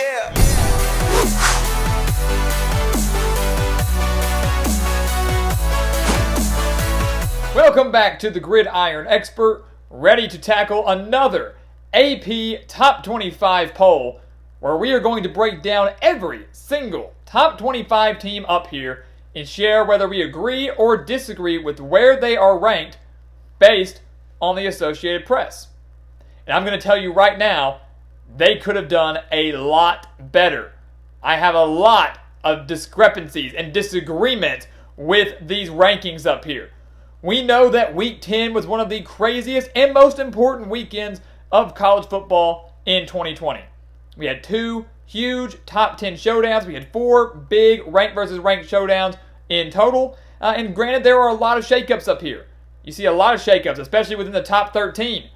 Yeah. Welcome back to the Gridiron Expert, ready to tackle another AP Top 25 poll where we are going to break down every single Top 25 team up here and share whether we agree or disagree with where they are ranked based on the Associated Press. And I'm going to tell you right now, they could have done a lot better. I have a lot of discrepancies and disagreements with these rankings up here. We know that Week 10 was one of the craziest and most important weekends of college football in 2020. We had two huge top 10 showdowns. We had four big ranked versus ranked showdowns in total. And granted, there are a lot of shakeups up here. You see a lot of shakeups, especially within the top 13.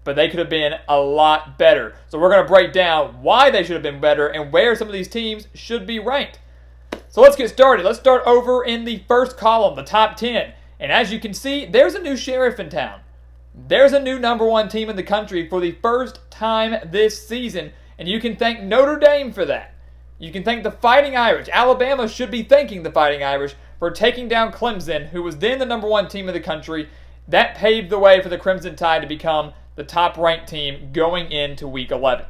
But they could have been a lot better. So we're going to break down why they should have been better and where some of these teams should be ranked. So let's get started. Let's start over in the first column, the top 10. And as you can see, there's a new sheriff in town. There's a new number one team in the country for the first time this season. And you can thank Notre Dame for that. You can thank the Fighting Irish. Alabama should be thanking the Fighting Irish for taking down Clemson, who was then the number one team in the country. That paved the way for the Crimson Tide to become the top-ranked team going into Week 11.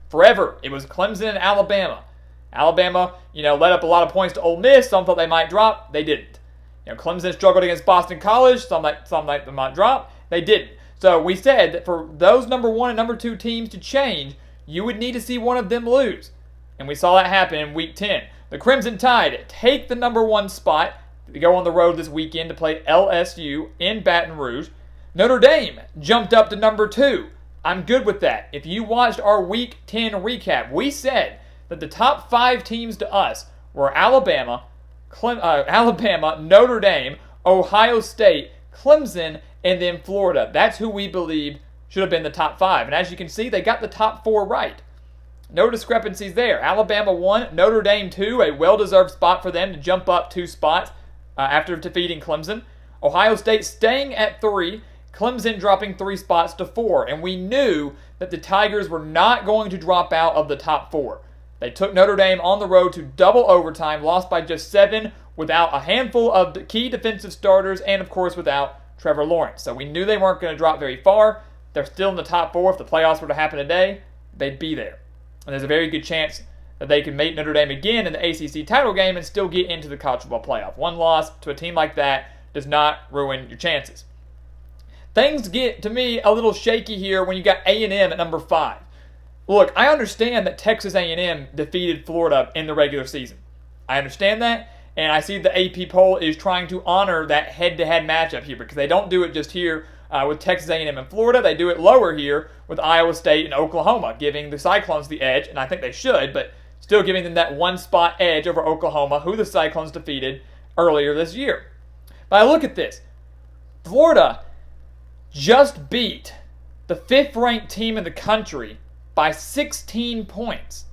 Forever, it was Clemson and Alabama. Alabama, let up a lot of points to Ole Miss. Some thought they might drop. They didn't. Clemson struggled against Boston College. Some might drop. They didn't. So we said that for those number one and number two teams to change, you would need to see one of them lose. And we saw that happen in Week 10. The Crimson Tide take the number one spot. They go on the road this weekend to play LSU in Baton Rouge. Notre Dame jumped up to number 2. I'm good with that. If you watched our Week 10 recap, we said that the top 5 teams to us were Alabama, Notre Dame, Ohio State, Clemson, and then Florida. That's who we believed should have been the top 5. And as you can see, they got the top 4 right. No discrepancies there. Alabama 1, Notre Dame 2, a well-deserved spot for them to jump up 2 spots after defeating Clemson. Ohio State staying at 3. Clemson dropping 3 spots to 4, and we knew that the Tigers were not going to drop out of the top 4. They took Notre Dame on the road to double overtime, lost by just 7 without a handful of key defensive starters and, of course, without Trevor Lawrence. So we knew they weren't going to drop very far. They're still in the top 4. If the playoffs were to happen today, they'd be there. And there's a very good chance that they can meet Notre Dame again in the ACC title game and still get into the college football playoff. One loss to a team like that does not ruin your chances. Things get, to me, a little shaky here when you got A&M at number 5. Look, I understand that Texas A&M defeated Florida in the regular season. I understand that, and I see the AP poll is trying to honor that head-to-head matchup here because they don't do it just here with Texas A&M and Florida. They do it lower here with Iowa State and Oklahoma, giving the Cyclones the edge, and I think they should, but still giving them that one-spot edge over Oklahoma, who the Cyclones defeated earlier this year. But I look at this. Florida just beat the 5th-ranked team in the country by 16 points.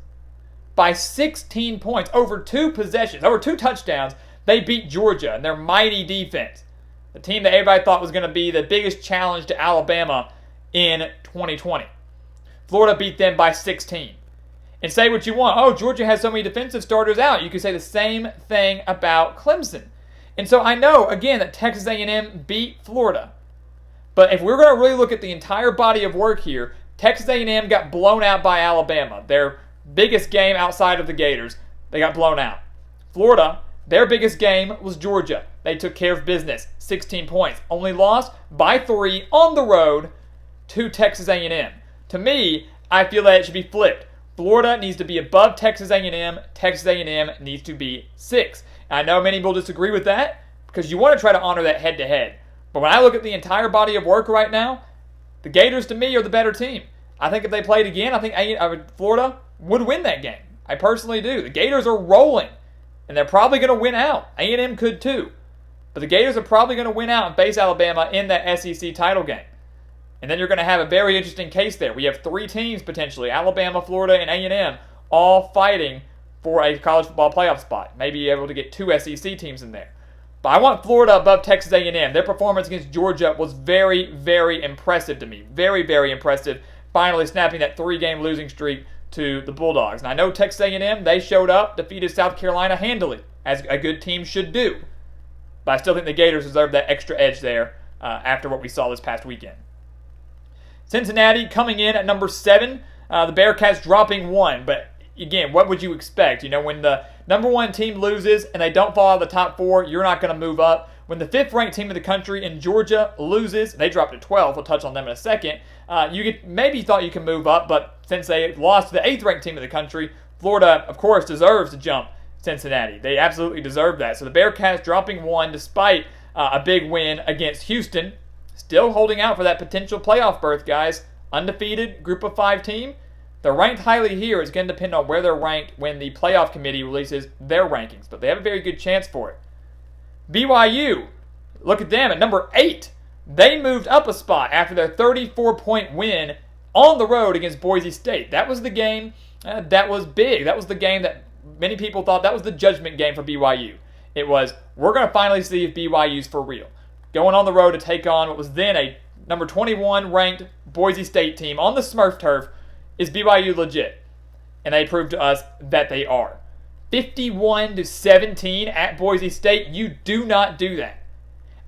By 16 points. Over 2 possessions, over 2 touchdowns, they beat Georgia and their mighty defense. The team that everybody thought was going to be the biggest challenge to Alabama in 2020. Florida beat them by 16. And say what you want. Oh, Georgia has so many defensive starters out. You could say the same thing about Clemson. And so I know, again, that Texas A&M beat Florida. But if we're going to really look at the entire body of work here, Texas A&M got blown out by Alabama. Their biggest game outside of the Gators, they got blown out. Florida, their biggest game was Georgia. They took care of business, 16 points. Only lost by 3 on the road to Texas A&M. To me, I feel that it should be flipped. Florida needs to be above Texas A&M. Texas A&M needs to be 6. And I know many will disagree with that because you want to try to honor that head-to-head. But when I look at the entire body of work right now, the Gators, to me, are the better team. I think if they played again, I think Florida would win that game. I personally do. The Gators are rolling, and they're probably going to win out. A&M could too. But the Gators are probably going to win out and face Alabama in that SEC title game. And then you're going to have a very interesting case there. We have 3 teams potentially, Alabama, Florida, and A&M, all fighting for a college football playoff spot. Maybe able to get 2 SEC teams in there. But I want Florida above Texas A&M. Their performance against Georgia was very, very impressive to me. Very, very impressive. Finally snapping that 3-game losing streak to the Bulldogs. And I know Texas A&M, they showed up, defeated South Carolina handily, as a good team should do. But I still think the Gators deserve that extra edge there after what we saw this past weekend. Cincinnati coming in at number 7. The Bearcats dropping 1. But again, what would you expect? When the number 1 team loses and they don't fall out of the top 4, you're not going to move up. When the 5th-ranked team in the country in Georgia loses, they dropped to 12. We'll touch on them in a second. You maybe thought you can move up, but since they lost to the 8th-ranked team in the country, Florida, of course, deserves to jump Cincinnati. They absolutely deserve that. So the Bearcats dropping 1 despite a big win against Houston. Still holding out for that potential playoff berth, guys. Undefeated, group of 5 team. They're ranked highly here. It's going to depend on where they're ranked when the playoff committee releases their rankings. But they have a very good chance for it. BYU, look at them at number 8. They moved up a spot after their 34-point win on the road against Boise State. That was the game that was big. That was the game that many people thought that was the judgment game for BYU. It was, we're going to finally see if BYU's for real. Going on the road to take on what was then a number 21 ranked Boise State team on the Smurf turf. Is BYU legit? And they proved to us that they are. 51-17 at Boise State. You do not do that.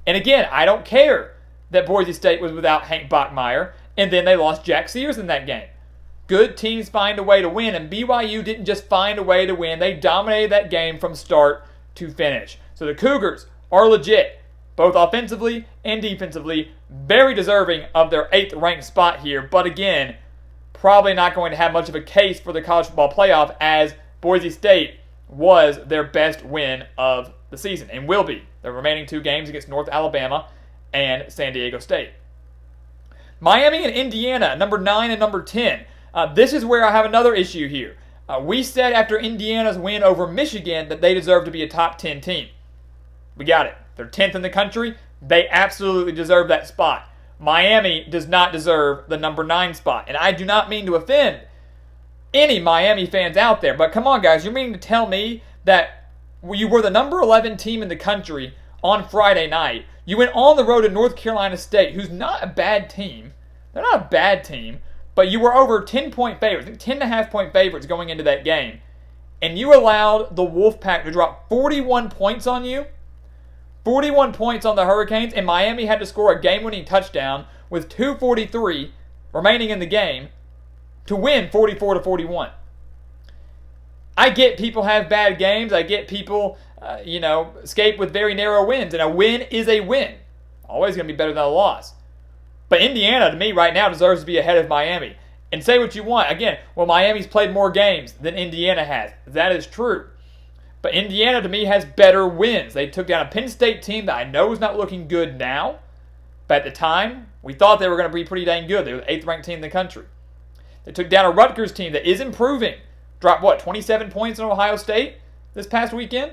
And again, I don't care that Boise State was without Hank Bachmeier, and then they lost Jack Sears in that game. Good teams find a way to win, and BYU didn't just find a way to win. They dominated that game from start to finish. So the Cougars are legit, both offensively and defensively, very deserving of their 8th-ranked spot here. But again, probably not going to have much of a case for the college football playoff, as Boise State was their best win of the season and will be the remaining 2 games against North Alabama and San Diego State. Miami and Indiana, number 9 and number 10. This is where I have another issue here. We said after Indiana's win over Michigan that they deserve to be a top 10 team. We got it. They're 10th in the country. They absolutely deserve that spot. Miami does not deserve the number 9 spot. And I do not mean to offend any Miami fans out there, but come on, guys. You're meaning to tell me that you were the number 11 team in the country on Friday night. You went on the road to North Carolina State, who's not a bad team. They're not a bad team, but you were over 10-point favorites, 10.5-point favorites going into that game. And you allowed the Wolfpack to drop 41 points on you. 41 points on the Hurricanes, and Miami had to score a game-winning touchdown with 2:43 remaining in the game to win 44-41. I get people have bad games. I get people, escape with very narrow wins, and a win is a win. Always going to be better than a loss. But Indiana, to me, right now deserves to be ahead of Miami. And say what you want. Again, well, Miami's played more games than Indiana has. That is true. But Indiana, to me, has better wins. They took down a Penn State team that I know is not looking good now. But at the time, we thought they were going to be pretty dang good. They were the 8th-ranked team in the country. They took down a Rutgers team that is improving. Dropped, 27 points in Ohio State this past weekend?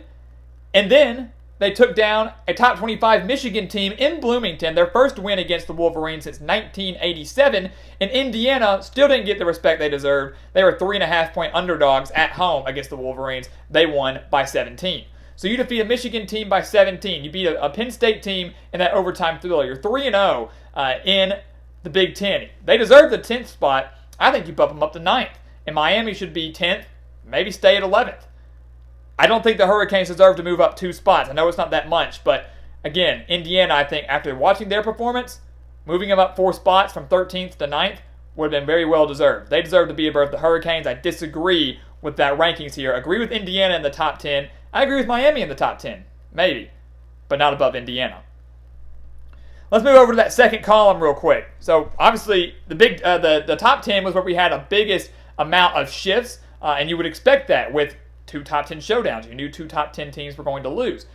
And then they took down a top 25 Michigan team in Bloomington, their first win against the Wolverines since 1987. And Indiana still didn't get the respect they deserved. They were 3.5-point underdogs at home against the Wolverines. They won by 17. So you defeat a Michigan team by 17. You beat a Penn State team in that overtime thriller. You're 3-0 in the Big Ten. They deserve the 10th spot. I think you bump them up to 9th. And Miami should be 10th, maybe stay at 11th. I don't think the Hurricanes deserve to move up 2 spots. I know it's not that much, but again, Indiana, I think, after watching their performance, moving them up 4 spots from 13th to 9th would have been very well deserved. They deserve to be above the Hurricanes. I disagree with that rankings here. Agree with Indiana in the top 10. I agree with Miami in the top 10, maybe, but not above Indiana. Let's move over to that second column real quick. So obviously, the top 10 was where we had the biggest amount of shifts, and you would expect that with 2 top 10 showdowns. You knew 2 top 10 teams were going to lose.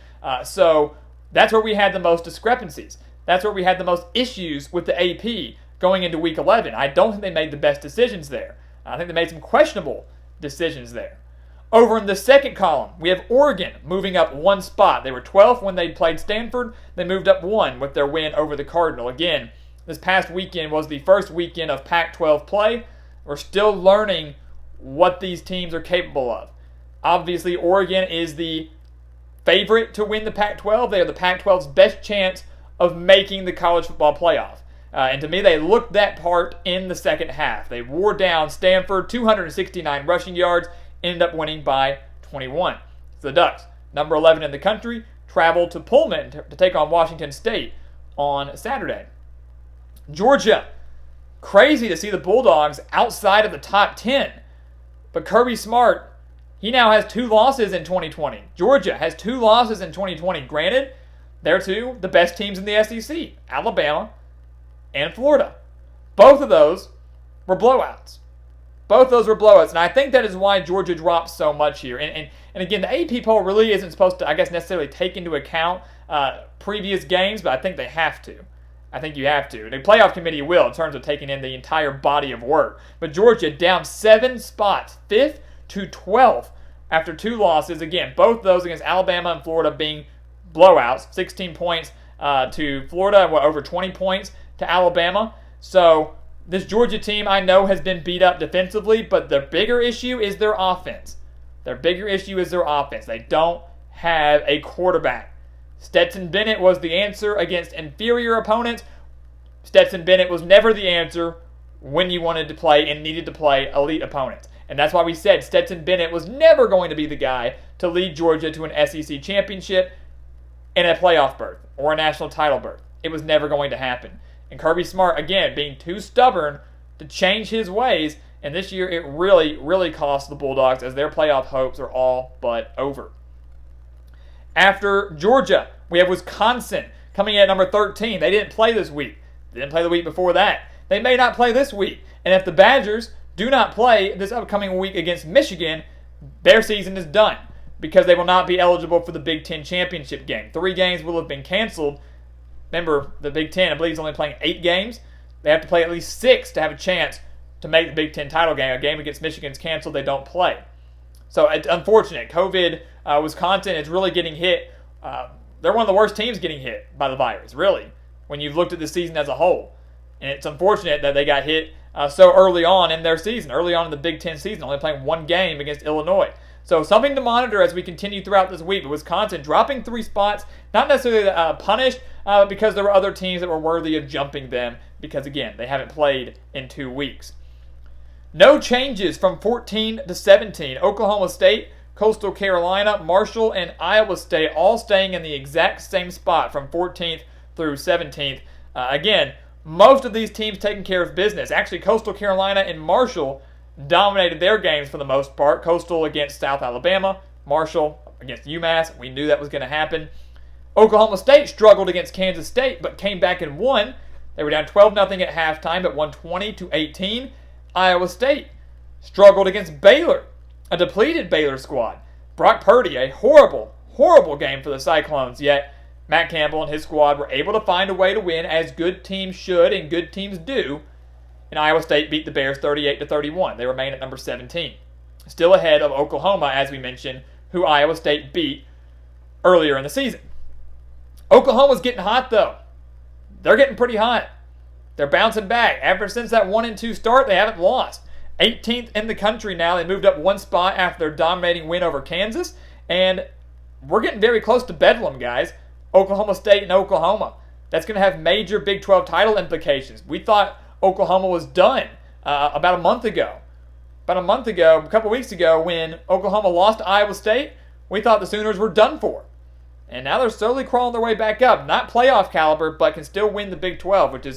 So that's where we had the most discrepancies. That's where we had the most issues with the AP going into Week 11. I don't think they made the best decisions there. I think they made some questionable decisions there. Over in the second column, we have Oregon moving up 1 spot. They were 12th when they played Stanford. They moved up 1 with their win over the Cardinal. Again, this past weekend was the first weekend of Pac-12 play. We're still learning what these teams are capable of. Obviously, Oregon is the favorite to win the Pac-12. They are the Pac-12's best chance of making the college football playoff. And to me, they looked that part in the second half. They wore down Stanford, 269 rushing yards, ended up winning by 21. So the Ducks, number 11 in the country, traveled to Pullman to take on Washington State on Saturday. Georgia, crazy to see the Bulldogs outside of the top 10. But Kirby Smart, he now has 2 losses in 2020. Georgia has 2 losses in 2020. Granted, they're 2 the best teams in the SEC, Alabama and Florida. Both of those were blowouts. And I think that is why Georgia dropped so much here. And again, the AP poll really isn't supposed to, I guess, necessarily take into account previous games, but I think they have to. I think you have to. The playoff committee will in terms of taking in the entire body of work. But Georgia down 7 spots, 5th to 12th after 2 losses. Again, both those against Alabama and Florida being blowouts. 16 points to Florida and over 20 points to Alabama. So this Georgia team I know has been beat up defensively, but the bigger issue is their offense. They don't have a quarterback. Stetson Bennett was the answer against inferior opponents. Stetson Bennett was never the answer when you wanted to play and needed to play elite opponents. And that's why we said Stetson Bennett was never going to be the guy to lead Georgia to an SEC championship and a playoff berth or a national title berth. It was never going to happen. And Kirby Smart, again, being too stubborn to change his ways. And this year it really, really cost the Bulldogs as their playoff hopes are all but over. After Georgia, we have Wisconsin coming in at number 13. They didn't play this week. They didn't play the week before that. They may not play this week. And if the Badgers do not play this upcoming week against Michigan, their season is done because they will not be eligible for the Big Ten championship game. 3 games will have been canceled. Remember, the Big Ten, I believe, is only playing 8 games. They have to play at least 6 to have a chance to make the Big Ten title game. A game against Michigan is canceled. They don't play. So it's unfortunate. COVID, Wisconsin is really getting hit. They're one of the worst teams getting hit by the virus, really, when you've looked at the season as a whole. And it's unfortunate that they got hit so early on in their season, early on in the Big Ten season, only playing 1 game against Illinois. So something to monitor as we continue throughout this week. But Wisconsin dropping 3 spots, not necessarily punished, because there were other teams that were worthy of jumping them because, again, they haven't played in 2 weeks. No changes from 14 to 17. Oklahoma State, Coastal Carolina, Marshall, and Iowa State all staying in the exact same spot from 14th through 17th. Again, most of these teams taking care of business. Actually, Coastal Carolina and Marshall dominated their games for the most part. Coastal against South Alabama, Marshall against UMass. We knew that was going to happen. Oklahoma State struggled against Kansas State, but came back and won. They were down 12-0 at halftime, but won 20-18. Iowa State struggled against Baylor, a depleted Baylor squad. Brock Purdy, a horrible, horrible game for the Cyclones, yet Matt Campbell and his squad were able to find a way to win, as good teams should and good teams do. And Iowa State beat the Bears 38-31. They remain at number 17. Still ahead of Oklahoma, as we mentioned, who Iowa State beat earlier in the season. Oklahoma's getting hot, though. They're getting pretty hot. They're bouncing back. Ever since that 1-2 start, they haven't lost. 18th in the country now. They moved up 1 spot after their dominating win over Kansas. And we're getting very close to Bedlam, guys. Oklahoma State and Oklahoma. That's going to have major Big 12 title implications. We thought Oklahoma was done about a month ago. A couple weeks ago, when Oklahoma lost to Iowa State, we thought the Sooners were done for. And now they're slowly crawling their way back up. Not playoff caliber, but can still win the Big 12, which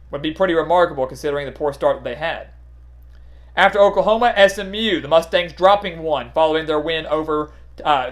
would be pretty remarkable considering the poor start that they had. After Oklahoma, SMU, the Mustangs dropping 1 following their win over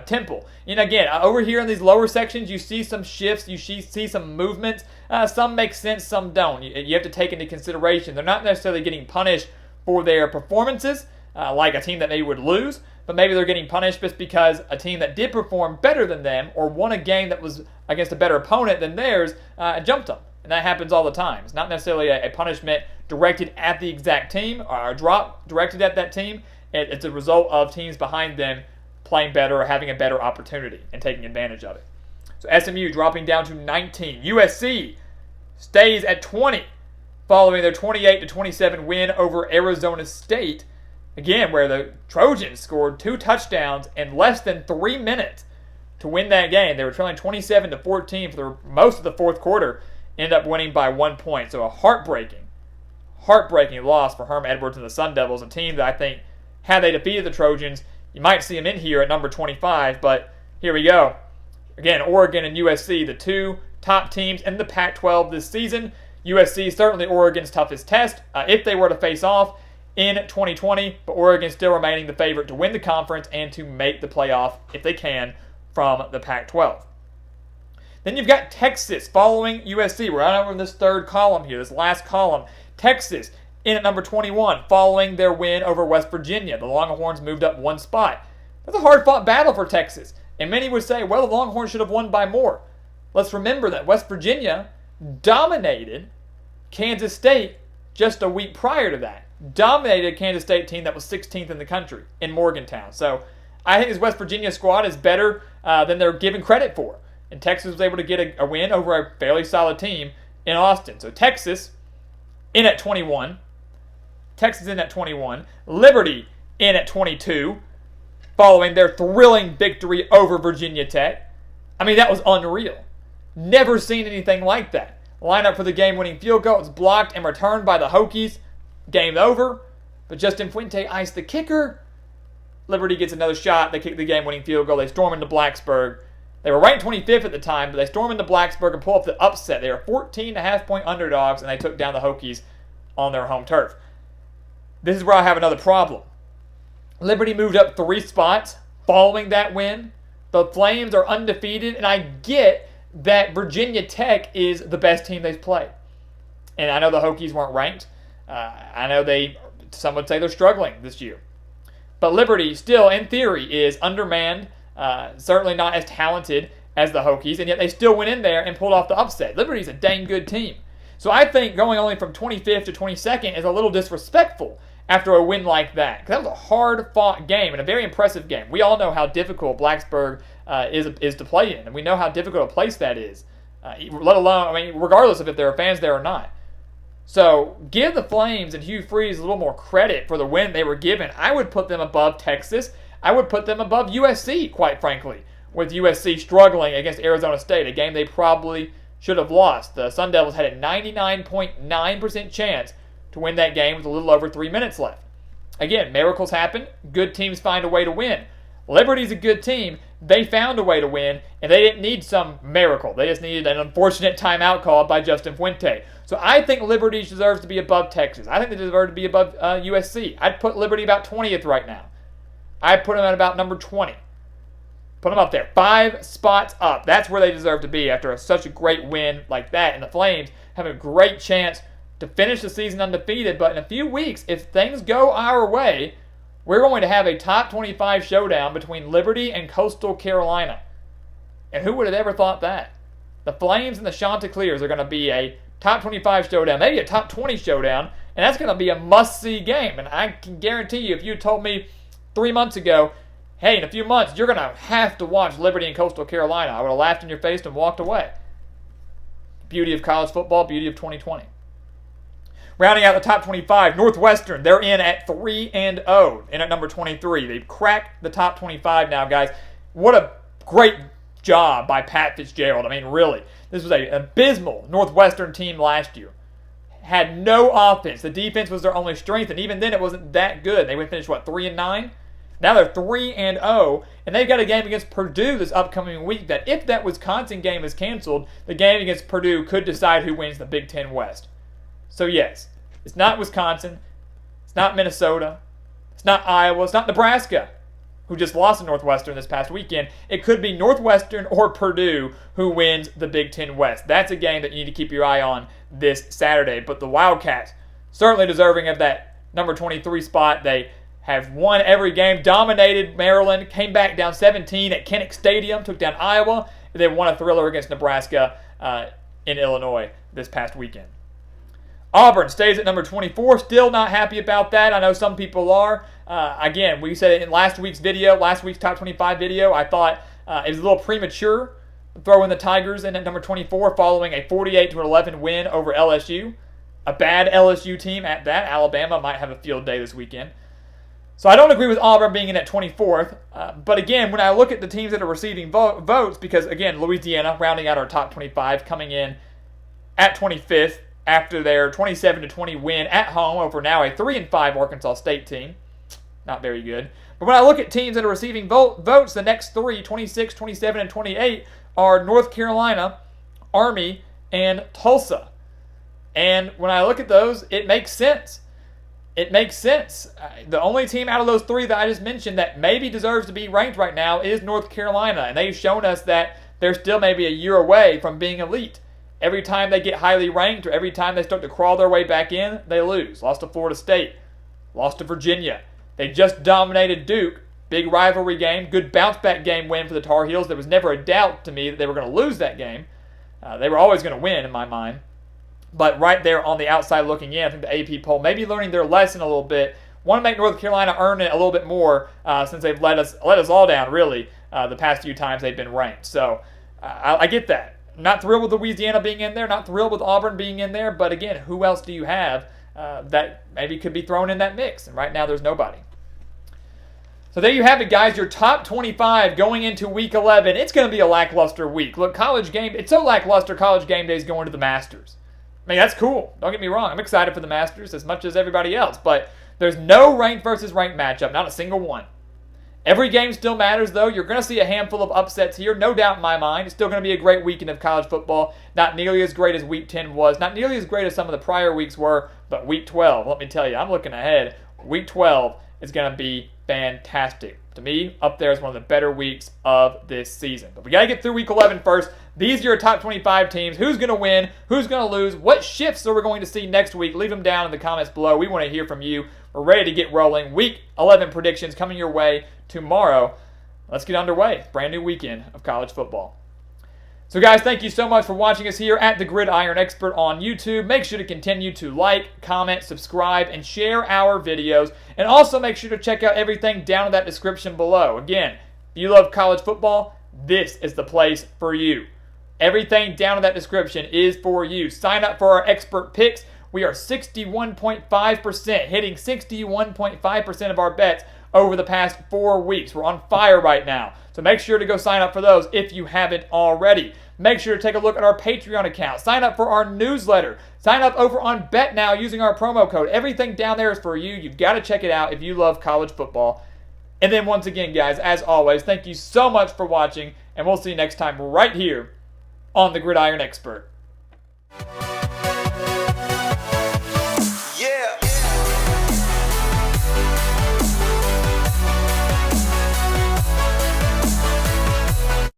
Temple. And again, over here in these lower sections, you see some shifts, you see some movements. Some make sense, some don't. You have to take into consideration. They're not necessarily getting punished for their performances, like a team that maybe would lose, but maybe they're getting punished just because a team that did perform better than them or won a game that was against a better opponent than theirs jumped them. And that happens all the time. It's not necessarily a punishment directed at the exact team or a drop directed at that team. It's a result of teams behind them playing better or having a better opportunity and taking advantage of it. So SMU dropping down to 19. USC stays at 20 following their 28-27 win over Arizona State. Again, where the Trojans scored 2 touchdowns in less than 3 minutes to win that game. They were trailing 27-14 for most of the fourth quarter. ended up winning by 1 point. So a heartbreaking loss for Herm Edwards and the Sun Devils, a team that I think, had they defeated the Trojans, you might see them in here at number 25, but here we go. Again, Oregon and USC, the two top teams in the Pac-12 this season. USC certainly Oregon's toughest test if they were to face off in 2020, but Oregon still remaining the favorite to win the conference and to make the playoff, if they can, from the Pac-12. Then you've got Texas following USC. We're on over in this third column here, this last column. Texas in at number 21 following their win over West Virginia. The Longhorns moved up one spot. That's a hard-fought battle for Texas. And many would say, well, the Longhorns should have won by more. Let's remember that West Virginia dominated Kansas State just a week prior to that. Dominated a Kansas State team that was 16th in the country in Morgantown. So I think this West Virginia squad is better than they're given credit for. And Texas was able to get a win over a fairly solid team in Austin. So Texas in at 21. Texas in at 21. Liberty in at 22 following their thrilling victory over Virginia Tech. I mean, that was unreal. Never seen anything like that. Lineup for the game-winning field goal was blocked and returned by the Hokies. Game over. But Justin Fuente iced the kicker. Liberty gets another shot. They kick the game-winning field goal. They storm into Blacksburg. They were ranked 25th at the time, but they storm into Blacksburg and pull off the upset. They were 14.5-point underdogs, and they took down the Hokies on their home turf. This is where I have another problem. Liberty moved up 3 spots following that win. The Flames are undefeated, and I get that Virginia Tech is the best team they've played. And I know the Hokies weren't ranked. I know some would say they're struggling this year. But Liberty still, in theory, is undermanned. Certainly not as talented as the Hokies, and yet they still went in there and pulled off the upset. Liberty's a dang good team. So I think going only from 25th to 22nd is a little disrespectful after a win like that. Because that was a hard-fought game and a very impressive game. We all know how difficult Blacksburg is to play in, and we know how difficult a place that is. Let alone, I mean, regardless of if there are fans there or not. So give the Flames and Hugh Freeze a little more credit for the win they were given. I would put them above Texas. I would put them above USC, quite frankly, with USC struggling against Arizona State, a game they probably should have lost. The Sun Devils had a 99.9% chance to win that game with a little over 3 minutes left. Again, miracles happen. Good teams find a way to win. Liberty's a good team. They found a way to win, and they didn't need some miracle. They just needed an unfortunate timeout called by Justin Fuente. So I think Liberty deserves to be above Texas. I think they deserve to be above USC. I'd put Liberty about 20th right now. I'd put them at about number 20. Put them up there. 5 spots up. That's where they deserve to be after such a great win like that. And the Flames have a great chance to finish the season undefeated. But in a few weeks, if things go our way, we're going to have a top 25 showdown between Liberty and Coastal Carolina. And who would have ever thought that? The Flames and the Chanticleers are going to be a top 25 showdown, maybe a top 20 showdown, and that's going to be a must-see game. And I can guarantee you, if you told me 3 months ago, hey, in a few months, you're going to have to watch Liberty and Coastal Carolina, I would have laughed in your face and walked away. Beauty of college football, beauty of 2020. Rounding out the top 25, Northwestern, they're in at 3-0, in at number 23. They've cracked the top 25 now, guys. What a great job by Pat Fitzgerald. I mean, really. This was an abysmal Northwestern team last year. Had no offense. The defense was their only strength, and even then it wasn't that good. They went finish, 3-9? Now they're 3-0, and they've got a game against Purdue this upcoming week that if that Wisconsin game is canceled, the game against Purdue could decide who wins the Big Ten West. So yes, it's not Wisconsin, it's not Minnesota, it's not Iowa, it's not Nebraska, who just lost to Northwestern this past weekend. It could be Northwestern or Purdue who wins the Big Ten West. That's a game that you need to keep your eye on this Saturday. But the Wildcats, certainly deserving of that number 23 spot. They have won every game, dominated Maryland, came back down 17 at Kinnick Stadium, took down Iowa, and they won a thriller against Nebraska in Illinois this past weekend. Auburn stays at number 24. Still not happy about that. I know some people are. Again, we said it in last week's top 25 video. I thought it was a little premature to throw in the Tigers in at number 24 following a 48-11 win over LSU. A bad LSU team at that. Alabama might have a field day this weekend. So I don't agree with Auburn being in at 24th. But again, when I look at the teams that are receiving votes, because again, Louisiana rounding out our top 25 coming in at 25th after their 27-20 win at home over now a 3-5 Arkansas State team. Not very good. But when I look at teams that are receiving votes, the next three, 26, 27, and 28, are North Carolina, Army, and Tulsa. And when I look at those, it makes sense. It makes sense. The only team out of those three that I just mentioned that maybe deserves to be ranked right now is North Carolina. And they've shown us that they're still maybe a year away from being elite. Every time they get highly ranked or every time they start to crawl their way back in, they lose. Lost to Florida State. Lost to Virginia. They just dominated Duke. Big rivalry game. Good bounce-back game win for the Tar Heels. There was never a doubt to me that they were going to lose that game. They were always going to win in my mind. But right there on the outside looking in, I think the AP poll maybe learning their lesson a little bit. Want to make North Carolina earn it a little bit more since they've let us all down, really, the past few times they've been ranked. So I get that. Not thrilled with Louisiana being in there. Not thrilled with Auburn being in there. But again, who else do you have that maybe could be thrown in that mix? And right now there's nobody. So there you have it, guys. Your top 25 going into Week 11. It's going to be a lackluster week. Look, it's so lackluster, College Game Day is going to the Masters. I mean, that's cool. Don't get me wrong. I'm excited for the Masters as much as everybody else. But there's no ranked versus ranked matchup. Not a single one. Every game still matters, though. You're going to see a handful of upsets here. No doubt in my mind. It's still going to be a great weekend of college football. Not nearly as great as Week 10 was. Not nearly as great as some of the prior weeks were. But Week 12, let me tell you, I'm looking ahead. Week 12 is going to be fantastic. To me, up there is one of the better weeks of this season. But we got to get through Week 11 first. These are your top 25 teams. Who's going to win? Who's going to lose? What shifts are we going to see next week? Leave them down in the comments below. We want to hear from you. We're ready to get rolling. Week 11 predictions coming your way tomorrow. Let's get underway. Brand new weekend of college football. So guys, thank you so much for watching us here at the Gridiron Expert on YouTube. Make sure to continue to like, comment, subscribe, and share our videos. And also make sure to check out everything down in that description below. Again, if you love college football, this is the place for you. Everything down in that description is for you. Sign up for our expert picks. We are 61.5%, hitting 61.5% of our bets over the past 4 weeks. We're on fire right now. So make sure to go sign up for those if you haven't already. Make sure to take a look at our Patreon account. Sign up for our newsletter. Sign up over on BetNow using our promo code. Everything down there is for you. You've got to check it out if you love college football. And then once again, guys, as always, thank you so much for watching, and we'll see you next time right here on the Gridiron Expert.